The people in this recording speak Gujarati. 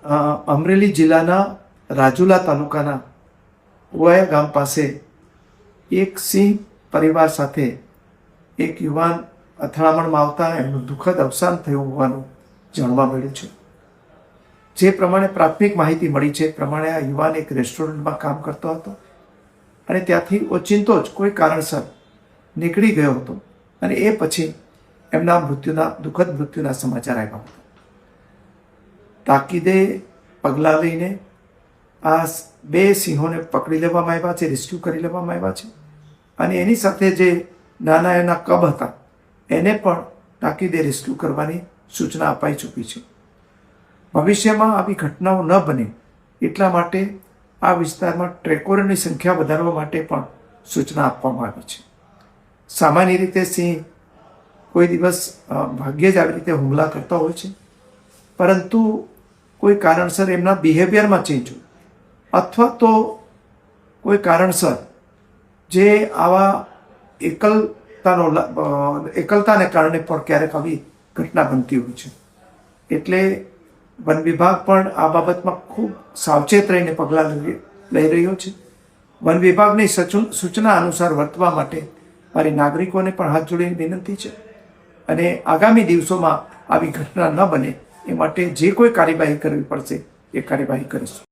અમરેલી જિલ્લાના રાજુલા તાલુકાના ઓવાયા ગામ પાસે એક સિંહ પરિવાર સાથે એક યુવાન અથડામણમાં આવતા એમનું દુઃખદ અવસાન થયું હોવાનું જાણવા મળ્યું છે. જે પ્રમાણે પ્રાથમિક માહિતી મળી છે પ્રમાણે આ યુવાન એક રેસ્ટોરન્ટમાં કામ કરતો હતો અને ત્યાંથી ઓચિંતો જ કોઈ કારણસર નીકળી ગયો હતો અને એ પછી એમના દુઃખદ મૃત્યુના સમાચાર આવ્યા હતા. તાકીદે પગલાં લઈને આ બે સિંહોને પકડી લેવામાં આવ્યા છે, રેસ્ક્યુ કરી લેવામાં આવ્યા છે અને એની સાથે જે નાના એના કબ હતા એને પણ તાકીદે રેસ્ક્યુ કરવાની સૂચના અપાઈ ચૂકી છે. ભવિષ્યમાં આવી ઘટનાઓ ન બને એટલા માટે આ વિસ્તારમાં ટ્રેકોરની સંખ્યા વધારવા માટે પણ સૂચના આપવામાં આવી છે. સામાન્ય રીતે સિંહ કોઈ દિવસ ભાગ્યે જ આવી રીતે હુમલા કરતા હોય છે, પરંતુ કોઈ કારણસર એમના બિહેવિયરમાં ચેન્જ હોય અથવા તો કોઈ કારણસર જે આવા એકલતાને કારણે પણ ક્યારેક આવી ઘટના બનતી હોય છે. એટલે વન વિભાગ પણ આ બાબતમાં ખૂબ સાવચેત રહીને પગલાં લઈ રહ્યો છે. વન વિભાગની સૂચના અનુસાર વર્તવા માટે મારી નાગરિકોને પણ હાથ જોડીને વિનંતી છે અને આગામી દિવસોમાં આવી ઘટના ન બને એ માટે જે કોઈ કાર્યવાહી કરવી પડશે એ કાર્યવાહી કરીશું.